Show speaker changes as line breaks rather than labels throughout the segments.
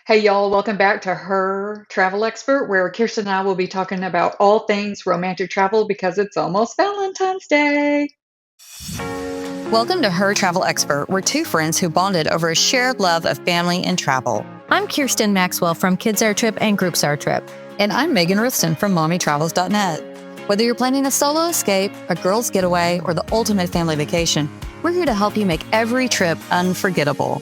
Hey, y'all, welcome back to Her Travel Expert, where Kirsten and I will be talking about all things romantic travel because it's almost Valentine's Day.
Welcome to Her Travel Expert. We're two friends who bonded over a shared love of family and travel.
I'm Kirsten Maxwell from Kids Our Trip and Groups Our Trip.
And I'm Megan Rifston from MommyTravels.net. Whether you're planning a solo escape, a girls' getaway, or the ultimate family vacation, we're here to help you make every trip unforgettable.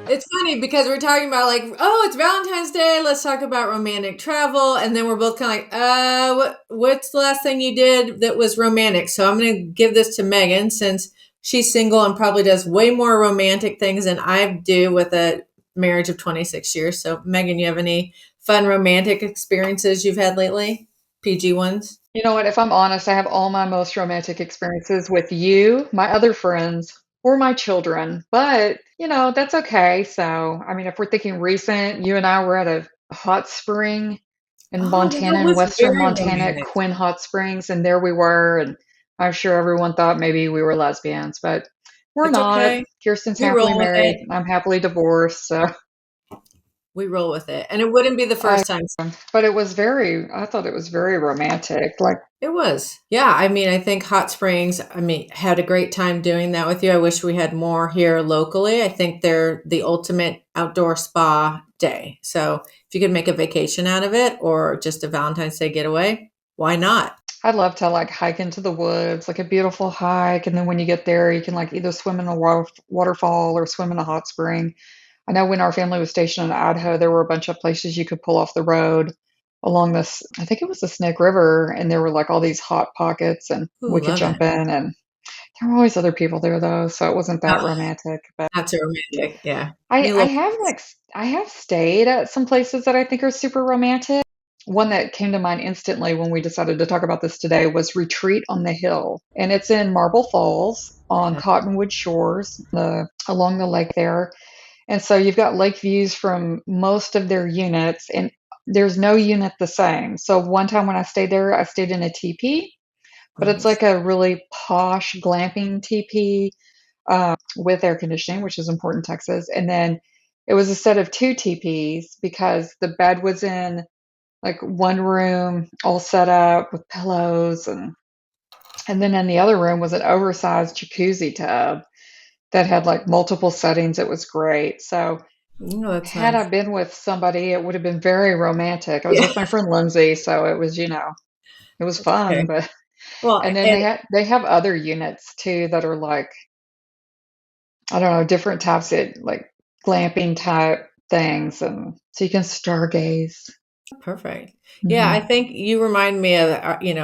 It's funny because we're talking about oh, it's Valentine's Day. Let's talk about romantic travel. And then we're both kind of what's the last thing you did that was romantic? So I'm going to give this to Megan since she's single and probably does way more romantic things than I do with a marriage of 26 years. So Megan, you have any fun romantic experiences you've had lately? PG ones?
You know what? If I'm honest, I have all my most romantic experiences with you, my other friends, or my children. But, that's okay. So, if we're thinking recent, you and I were at a hot spring in
Oh, that
Montana, in
was
western
very
Montana, at
romantic.
Quinn Hot Springs. And there we were. And I'm sure everyone thought maybe we were lesbians, but we're
It's
not.
okay.
Kirsten's
We
happily
roll with
married.
it.
I'm happily divorced. So.
We roll with it. And it wouldn't be the
I
first time.
But I thought it was very romantic. Like,
It was. Yeah. I think Hot Springs, had a great time doing that with you. I wish we had more here locally. I think they're the ultimate outdoor spa day. So if you could make a vacation out of it or just a Valentine's Day getaway, why not?
I'd love to like hike into the woods, like a beautiful hike. And then when you get there, you can like either swim in a waterfall or swim in a hot spring. I know when our family was stationed in Idaho, there were a bunch of places you could pull off the road along this, I think it was the Snake River, and there were like all these hot pockets and
Ooh,
we could
love it.
jump in. And there were always other people there though, so it wasn't that
Oh,
romantic. But
not so romantic. Yeah.
I,
You
I
love
have like I have stayed at some places that I think are super romantic. One that came to mind instantly when we decided to talk about this today was Retreat on the Hill, and it's in Marble Falls on
okay.
Cottonwood Shores, along the lake there. And so you've got lake views from most of their units, and there's no unit the same. So one time when I stayed there, I stayed in a teepee, but it's
Nice.
like a really posh glamping teepee with air conditioning, which is important in Texas. And then it was a set of two teepees because the bed was in like one room all set up with pillows, and then in the other room was an oversized jacuzzi tub that had like multiple settings. It was great. So
Oh, that's
had I
nice.
been with somebody, it would have been very romantic. I was
Yeah.
with my friend Lindsay, so it was, it was
That's
fun.
okay.
But
Well,
and then
and
they have other units too that are like, I don't know, different types of like glamping type things, and so you can stargaze.
perfect. Yeah, I
Hmm.
think you remind me of,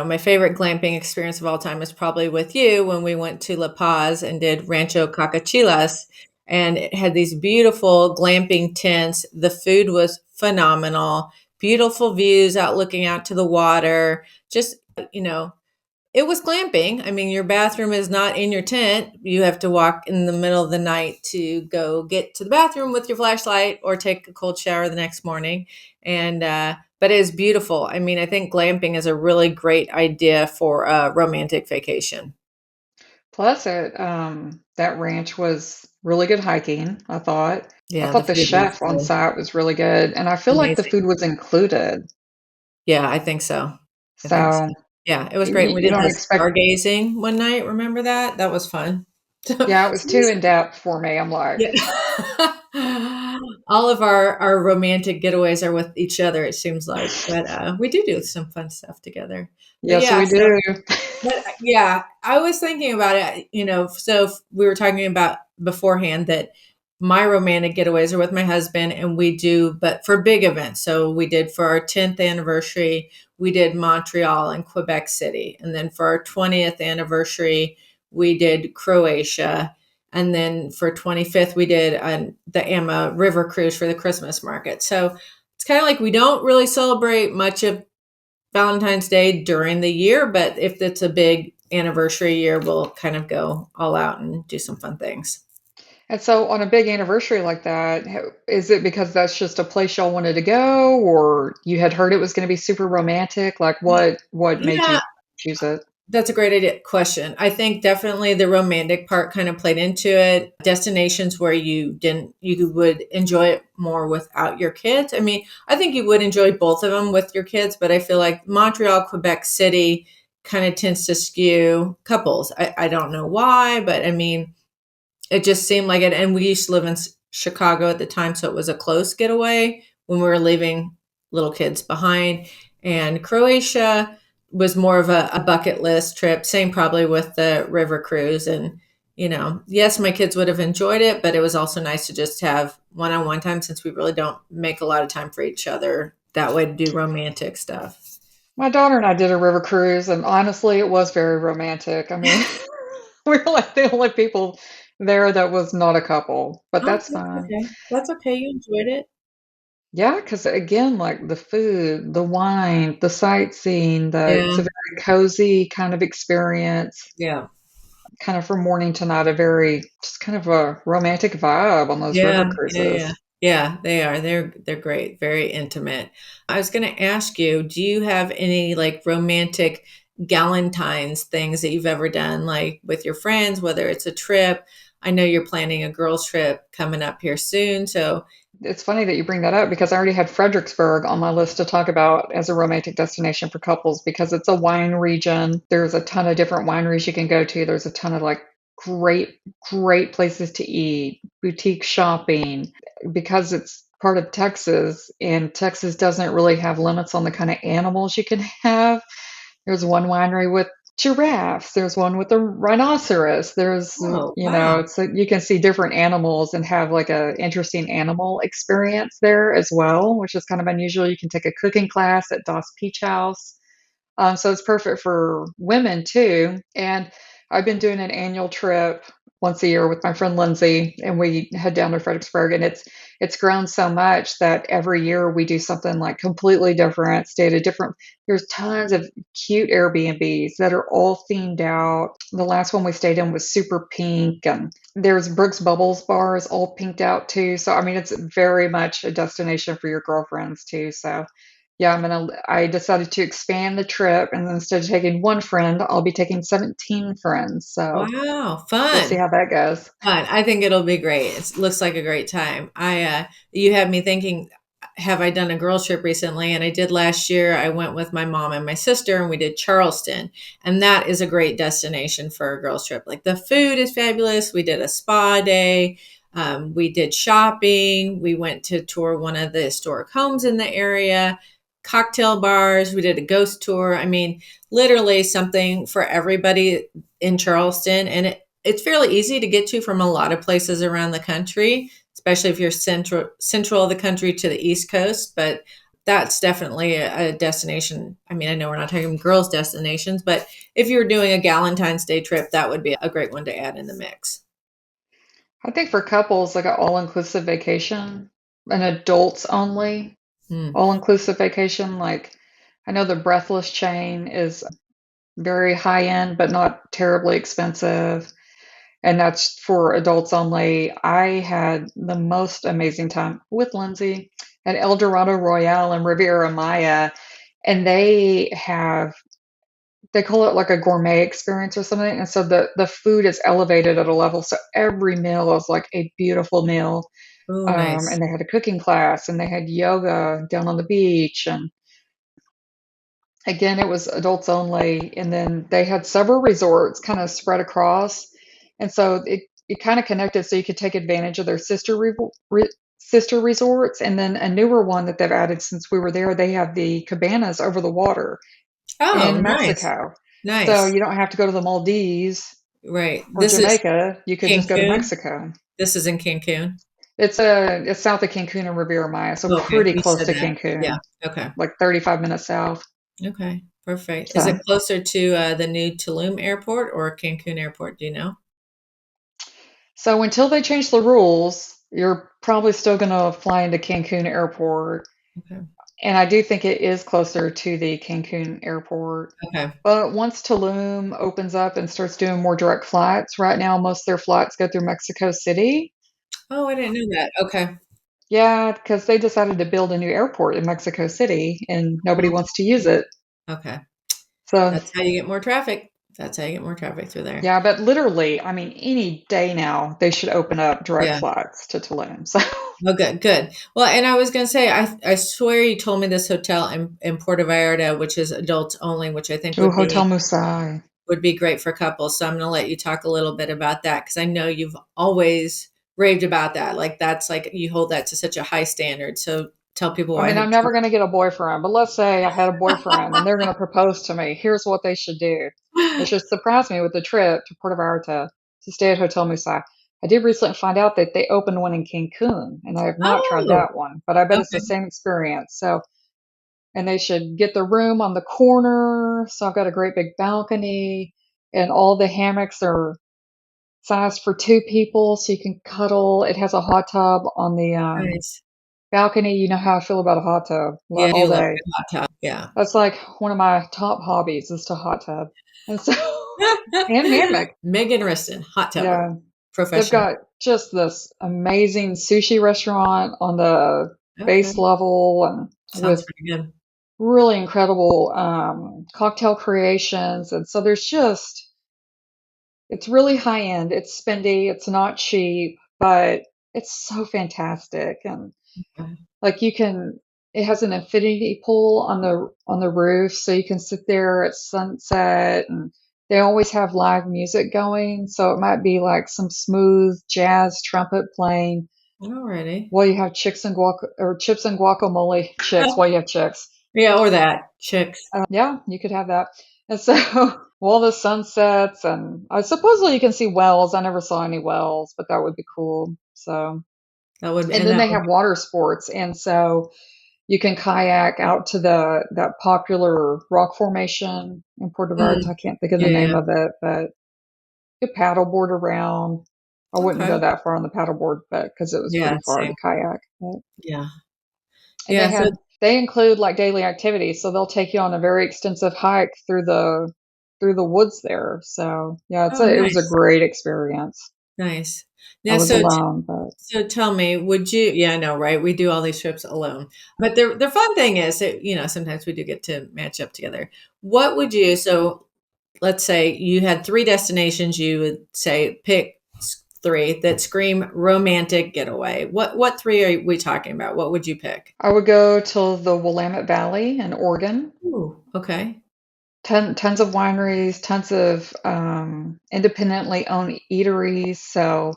my favorite glamping experience of all time is probably with you when we went to La Paz and did Rancho Cacachilas, and it had these beautiful glamping tents. The food was phenomenal, beautiful views out looking out to the water. Just, you know, it was glamping. Your bathroom is not in your tent. You have to walk in the middle of the night to go get to the bathroom with your flashlight or take a cold shower the next morning. And, but it is beautiful. I think glamping is a really great idea for a romantic vacation.
Plus, that ranch was really good hiking, I thought. I
Yeah, the
thought the
food was
chef on
really
site was really good, and I feel like the
amazing.
food was included.
Yeah, I think so. I think so.
So
Yeah, it was great.
you,
We
you
did
don't
the
expect,
stargazing one night. Remember that? That was fun.
yeah, it was too in depth for me. I'm like,
Yeah. All of our romantic getaways are with each other, it seems like. But we do some fun stuff together. But
yes,
yeah,
we
so
do.
but yeah, I was thinking about it, so we were talking about beforehand that my romantic getaways are with my husband and we do, but for big events. So we did for our 10th anniversary, we did Montreal and Quebec City. And then for our 20th anniversary, we did Croatia. And then for 25th, we did the Amma River Cruise for the Christmas market. So it's kind of like we don't really celebrate much of Valentine's Day during the year, but if it's a big anniversary year, we'll kind of go all out and do some fun things.
And so, on a big anniversary like that, is it because that's just a place y'all wanted to go, or you had heard it was going to be super romantic? Like, what made
Yeah,
you choose it?
That's a great idea question. I think definitely the romantic part kind of played into it. Destinations where you would enjoy it more without your kids. I mean, I think you would enjoy both of them with your kids, but I feel like Montreal, Quebec City kind of tends to skew couples. I don't know why, but I mean, it just seemed like it. And we used to live in Chicago at the time, so it was a close getaway when we were leaving little kids behind. And Croatia was more of a bucket list trip. Same probably with the river cruise. And, yes, my kids would have enjoyed it, but it was also nice to just have one on one time since we really don't make a lot of time for each other that way to do romantic stuff.
My daughter and I did a river cruise, and honestly, it was very romantic. I mean, we were like the only people there that was not a couple, but
Oh,
that's
that's
fine.
okay. That's okay. You enjoyed it.
Yeah, because again, like the food, the wine, the sightseeing, it's
Yeah.
a very cozy kind of experience,
Yeah.
kind of from morning to night, a very just kind of a romantic vibe on those river
Yeah, yeah, yeah.
cruises.
Yeah, they are. They're great, very intimate. I was going to ask you, do you have any like romantic Galentine's things that you've ever done like with your friends, whether it's a trip? I know you're planning a girls trip coming up here soon, so
It's funny that you bring that up because I already had Fredericksburg on my list to talk about as a romantic destination for couples because it's a wine region. There's a ton of different wineries you can go to. There's a ton of like great places to eat, boutique shopping. Because it's part of Texas and Texas doesn't really have limits on the kind of animals you can have. There's one winery with giraffes. There's one with a rhinoceros. There's,
oh, wow.
it's you can see different animals and have like a interesting animal experience there as well, which is kind of unusual. You can take a cooking class at Das Peach House. So it's perfect for women too. And I've been doing an annual trip once a year with my friend Lindsay, and we head down to Fredericksburg. And it's grown so much that every year we do something like completely different, stay at a different. There's tons of cute Airbnbs that are all themed out. The last one we stayed in was super pink, and there's Brooks Bubbles bars all pinked out too. So I mean, it's very much a destination for your girlfriends too. So yeah, I decided to expand the trip, and instead of taking one friend, I'll be taking 17 friends. So
Wow,
we'll see
fun.
how that goes.
Fun. I think it'll be great. It looks like a great time. You have me thinking, have I done a girls trip recently? And I did last year. I went with my mom and my sister and we did Charleston. And that is a great destination for a girls trip. Like the food is fabulous. We did a spa day. We did shopping. We went to tour one of the historic homes in the area, cocktail bars. We did a ghost tour. I mean, literally something for everybody in Charleston. And it's fairly easy to get to from a lot of places around the country, especially if you're central of the country to the East Coast. But that's definitely a destination. I mean, I know we're not talking girls' destinations, but if you're doing a Valentine's Day trip, that would be a great one to add in the mix.
I think for couples, like an all-inclusive vacation, an adults only
Hmm.
all-inclusive vacation. Like I know the Breathless chain is very high end, but not terribly expensive. And that's for adults only. I had the most amazing time with Lindsay at El Dorado Royale in Riviera Maya. And they call it like a gourmet experience or something. And so the food is elevated at a level. So every meal is like a beautiful meal.
Oh, nice.
And they had a cooking class and they had yoga down on the beach. And again, it was adults only. And then they had several resorts kind of spread across. And so it kind of connected so you could take advantage of their sister resorts. And then a newer one that they've added since we were there, they have the cabanas over the water
Oh,
in
nice.
Mexico. So
Nice.
you don't have to go to the Maldives
Right.
or
This is
Jamaica. You could just go to
Cancun.
Mexico.
This is in Cancun.
It's south of Cancun and Riviera Maya, so
Oh, okay.
pretty
You
close
said
to
that. Yeah.
Cancun,
Okay.
like 35 minutes south.
Okay. Perfect. Is
So
it closer to the new Tulum airport or Cancun airport? Do you know?
So until they change the rules, you're probably still going to fly into Cancun Airport.
Okay.
And I do think it is closer to the Cancun Airport.
Okay.
But once Tulum opens up and starts doing more direct flights, right now most of their flights go through Mexico City.
Oh, I didn't know that. Okay.
Yeah, because they decided to build a new airport in Mexico City and nobody
Oh,
wants to use it.
okay.
So
That's how you get more traffic. That's how you get more traffic through there.
Yeah, but literally, I mean, any day now they should open up direct
Yeah.
flights to Tulum. So,
Oh, good, good. Well, and I was going to say, I swear you told me this hotel in Puerto Vallarta, which is adults only, which I think
oh, Hotel Musai.
would be great for couples. So I'm going to let you talk a little bit about that because I know you've always raved about that. Like that's like you hold that to such a high standard. So tell people
I
why.
mean, I'm never going to get a boyfriend, but let's say I had a boyfriend and they're going to propose to me. Here's what they should do. They should surprise me with a trip to Puerto Vallarta to stay at Hotel Musai. I did recently find out that they opened one in Cancun, and I have not tried
Oh,
that one, but I bet it's the
okay.
same experience. So, and they should get the room on the corner. So I've got a great big balcony, and all the hammocks are sized for two people, so you can cuddle. It has a hot tub on the
Nice.
balcony. You know how I feel about a hot tub
Yeah,
all
you love a
day.
good hot tub. Yeah.
That's like one of my top hobbies is to hot tub. And so, and hammock.
Megan Riston, hot tubber,
Yeah. They've
professional.
got just this amazing sushi restaurant on the
Okay.
base level and
Sounds
with
pretty good.
really incredible cocktail creations. And so there's just, it's really high end. It's spendy. It's not cheap, but it's so fantastic. And
Okay.
like you can, it has an infinity pool on the roof, so you can sit there at sunset, and they always have live music going. So it might be like some smooth jazz trumpet playing
Alrighty.
while you have chips and guacamole chicks while you have chicks.
Yeah, or that. Chicks.
Yeah, you could have that. And so while the sun sets, and supposedly you can see whales. I never saw any whales, but that would be cool. So, and then
That
they
would
have water sports, and so you can kayak out to the that popular rock formation in Puerto Vallarta. I can't think of the
yeah,
name
yeah.
of it, but you paddleboard around. I wouldn't
Okay.
go that far on the paddleboard, but because it was
Yeah,
pretty far to
same.
kayak. But,
Yeah.
and
Yeah. So
they include like daily activities, so they'll take you on a very extensive hike through the woods there. So yeah,
oh
it was a
nice.
great experience.
Nice.
I
Now
was alone, but
so tell me, would you yeah, I know, right? We do all these trips alone. But the fun thing is that, sometimes we do get to match up together. What would you so let's say you had three destinations, you would say pick three that scream romantic getaway. What three are we talking about? What would you pick?
I would go to the Willamette Valley in Oregon.
Ooh, okay.
Tons of wineries, tons of independently owned eateries. So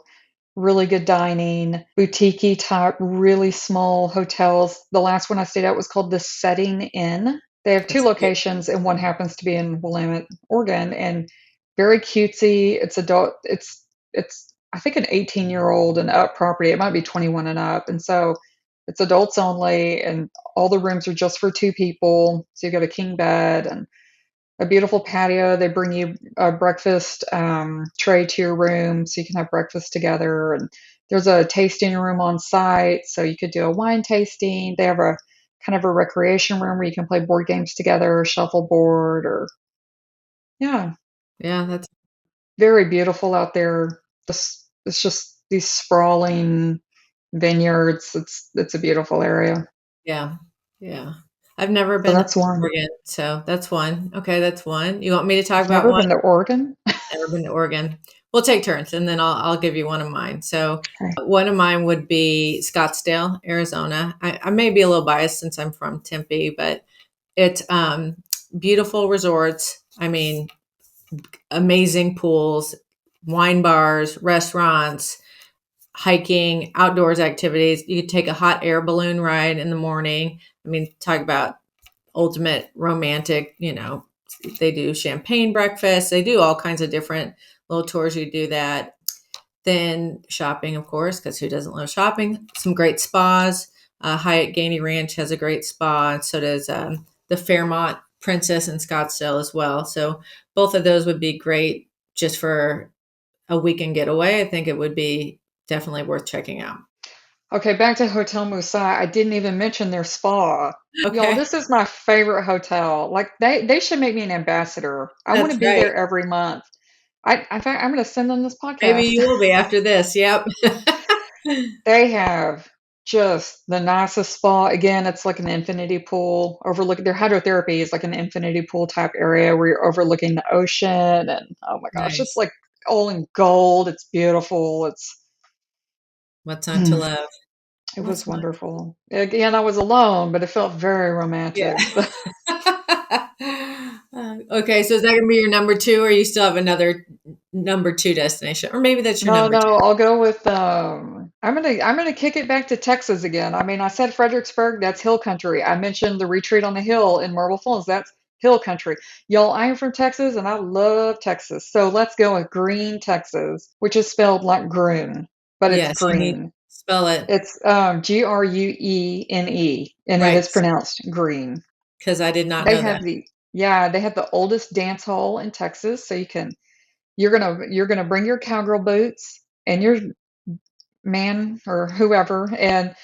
really good dining, boutique type, really small hotels. The last one I stayed at was called the Setting Inn. They have two
That's cute.
locations, and one happens to be in Willamette, Oregon, and very cutesy. It's adult. It's I think an 18-year-old and up property. It might be 21 and up, and so it's adults only, and all the rooms are just for two people. So you got a king bed and a beautiful patio. They bring you a breakfast tray to your room so you can have breakfast together. And there's a tasting room on site, so you could do a wine tasting. They have a kind of a recreation room where you can play board games together, shuffleboard, or yeah,
Yeah, that's
very beautiful out there. It's just these sprawling vineyards. It's a beautiful area.
yeah. Yeah. I've never
So
been to
that's one.
Oregon, so that's one. Okay, that's one. You want me to talk
You've
about
never
one?
been to Oregon?
Never been to Oregon. We'll take turns, and then I'll give you one of mine. So
Okay.
one of mine would be Scottsdale, Arizona. I may be a little biased since I'm from Tempe, but it's beautiful resorts. I mean, amazing pools, wine bars, restaurants, hiking, outdoors activities. You could take a hot air balloon ride in the morning. I mean, talk about ultimate romantic, they do champagne breakfast. They do all kinds of different little tours. You do that. Then shopping, of course, because who doesn't love shopping? Some great spas. Hyatt Gainey Ranch has a great spa, and so does the Fairmont Princess in Scottsdale as well. So both of those would be great just for a weekend getaway. I think it would be definitely worth checking out.
Okay, back to Hotel Musai. I didn't even mention their spa. Y'all,
Okay,
this is my favorite hotel. Like they should make me an ambassador. I want
that's
to be
right.
there every month. In fact, I'm going to send them this
Maybe
podcast.
you will be after this. Yep.
They have just the nicest spa. Again, it's like an infinity pool overlooking their hydrotherapy is like an infinity pool type area where you're overlooking the ocean and oh my gosh, it's
Nice.
like all in gold. It's beautiful.
What's not to love?
It was
What's not?
wonderful. Again, I was alone, but it felt very
Yeah.
romantic.
Okay, so is that gonna be your number two, or you still have another number two destination, or maybe that's your
No,
number two?
no, I'll go with I'm gonna kick it back to Texas again. I mean, I said Fredericksburg, that's hill country. I mentioned the retreat on the hill in Marble Falls, that's hill country. Y'all, I am from Texas and I love Texas. So let's go with Green, Texas, which is spelled like Groon, but it's
Yes, you need
green.
spell it
It's Gruene, and it
right
is pronounced green.
because I did not
They
know that.
have the oldest dance hall in Texas, so you're gonna bring your cowgirl boots and your man or whoever and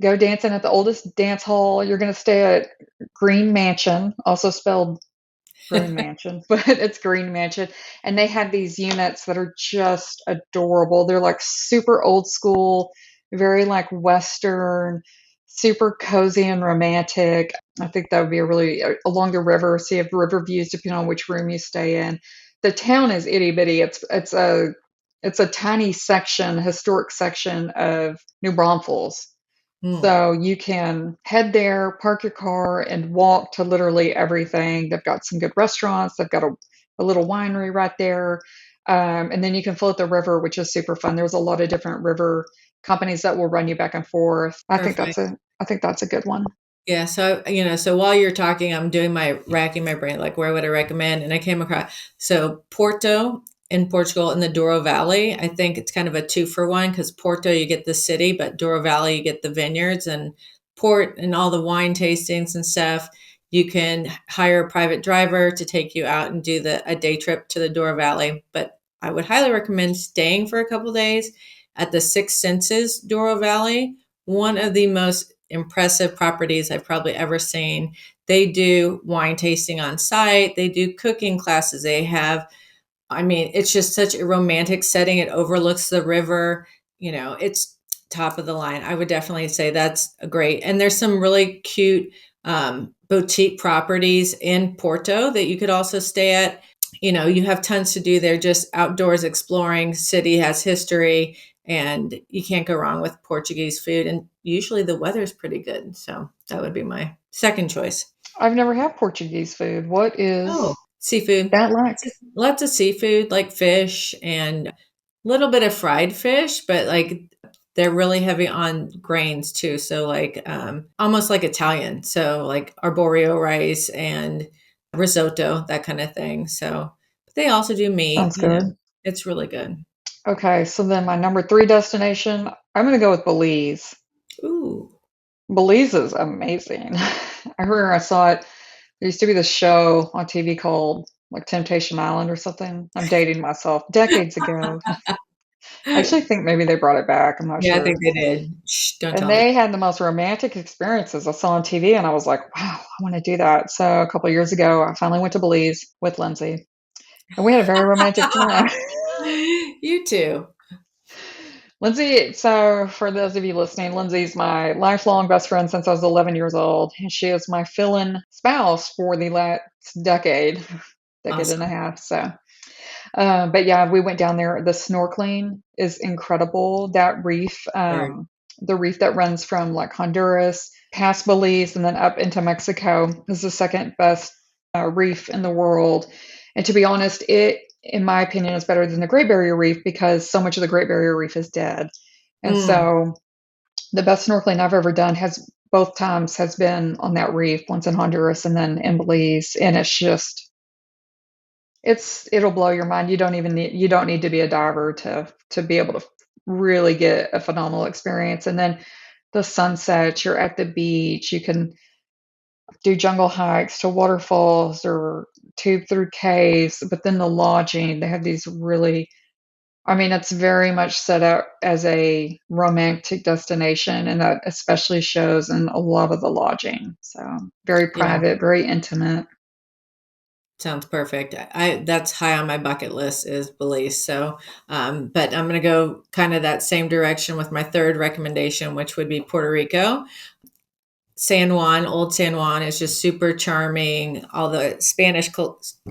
go dancing at the oldest dance hall. You're going to stay at Green Mansion, also spelled Green Mansion, but it's Green Mansion. And they have these units that are just adorable. They're like super old school, very like Western, super cozy and romantic. I think that would be a really along the river. So you have river views depending on which room you stay in. The town is itty bitty. It's a tiny section, historic section of New Braunfels.
Hmm,
So you can head there, park your car, and walk to literally everything. They've got some good restaurants. They've got a little winery right there. And then you can float the river, which is super fun. There's a lot of different river companies that will run you back and forth.
perfect.
I think that's a good one.
Yeah, so so while you're talking, I'm doing my racking my brain, like where would I recommend? And I came across Porto in Portugal in the Douro Valley. I think it's kind of a two for one because Porto you get the city, but Douro Valley you get the vineyards and port and all the wine tastings and stuff. You can hire a private driver to take you out and do a day trip to the Douro Valley. But I would highly recommend staying for a couple days at the Six Senses Douro Valley, one of the most impressive properties I've probably ever seen. They do wine tasting on site, they do cooking classes. They have, I mean, it's just such a romantic setting. It overlooks the river. It's top of the line. I would definitely say that's a great. And there's some really cute boutique properties in Porto that you could also stay at. You have tons to do there, just outdoors exploring. City has history, and you can't go wrong with Portuguese food. And usually the weather is pretty good. So that would be my second choice.
I've never had Portuguese food. What
Oh,
is
seafood.
that like?
Lots of seafood, like fish and a little bit of fried fish, but like they're really heavy on grains too. So like almost like Italian. So like arborio rice and risotto, that kind of thing. So but they also do meat,
Sounds good.
It's really good.
Okay, so then my number three destination, I'm going to go with Belize.
Ooh.
Belize is amazing. I remember I saw it. There used to be this show on TV called like Temptation Island or something. I'm dating myself decades ago. I actually think maybe they brought it back. I'm not
Yeah, I think
sure.
they did. Shh, don't
And
tell me.
they had the most romantic experiences I saw on TV, and I was like, wow, I want to do that. So a couple of years ago, I finally went to Belize with Lindsay, and we had a very romantic time.
You too.
Lindsay, so for those of you listening, Lindsay's my lifelong best friend since I was 11 years old, and she is my fill-in spouse for the last decade and a
Awesome.
half. So, but yeah, we went down there. The snorkeling is incredible. That reef,
Heard.
the reef that runs from like Honduras past Belize and then up into Mexico is the second best reef in the world. And to be honest, it, in my opinion, is better than the Great Barrier Reef because so much of the Great Barrier Reef is dead. And
Mm,
so the best snorkeling I've ever done has both times has been on that reef, once in Honduras and then in Belize. And it'll blow your mind. You don't need to be a diver to be able to really get a phenomenal experience. And then the sunset, you're at the beach, you can do jungle hikes to waterfalls or tube through caves, but then the lodging, they have these really, I mean, it's very much set up as a romantic destination, and that especially shows in a lot of the lodging. So very
yeah.
private, very intimate.
Sounds perfect. That's high on my bucket list is Belize. So, but I'm going to go kind of that same direction with my third recommendation, which would be Puerto Rico. San Juan, Old San Juan is just super charming. All the Spanish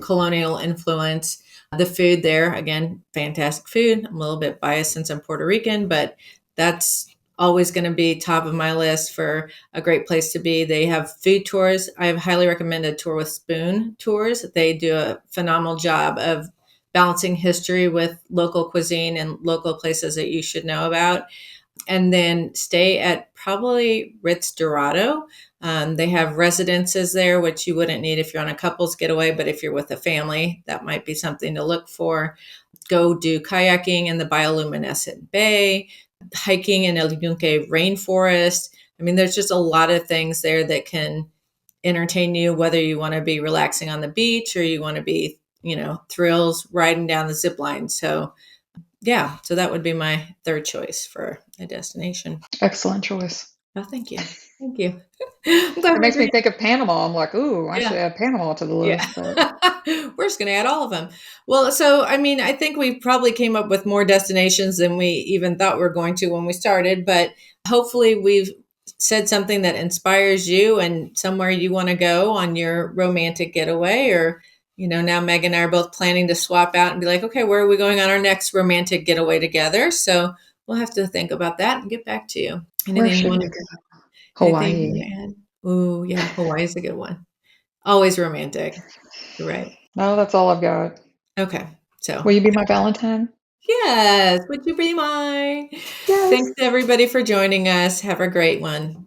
colonial influence. The food there, again, fantastic food. I'm a little bit biased since I'm Puerto Rican, but that's always going to be top of my list for a great place to be. They have food tours. I have highly recommended a tour with Spoon Tours. They do a phenomenal job of balancing history with local cuisine and local places that you should know about. And then stay at probably Ritz Dorado. They have residences there, which you wouldn't need if you're on a couple's getaway, but if you're with a family, that might be something to look for. Go do kayaking in the bioluminescent bay, hiking in El Yunque rainforest. I mean, there's just a lot of things there that can entertain you, whether you want to be relaxing on the beach or you want to be, thrills riding down the zip line. So yeah, so that would be my third choice for a destination.
Excellent choice.
Oh, thank you. Thank you. I'm glad
It
we
makes me
agreed.
think of Panama. I'm like, ooh, I
Yeah.
should add Panama to the
Yeah.
list. But
We're just going to add all of them. Well, so, I mean, I think we probably came up with more destinations than we even thought we were going to when we started, but hopefully we've said something that inspires you and somewhere you want to go on your romantic getaway. Or, now Meg and I are both planning to swap out and be like, okay, where are we going on our next romantic getaway together? So we'll have to think about that and get back to you.
where
Anything you
should
want
we
to,
go?
anything you
Hawaii.
want to add? Ooh, yeah, Hawaii is a good one. Always romantic. You're right.
No, that's all I've got.
Okay. So,
Will you be my Valentine?
yes, would you be mine?
Yes.
Thanks to everybody for joining us. Have a great one.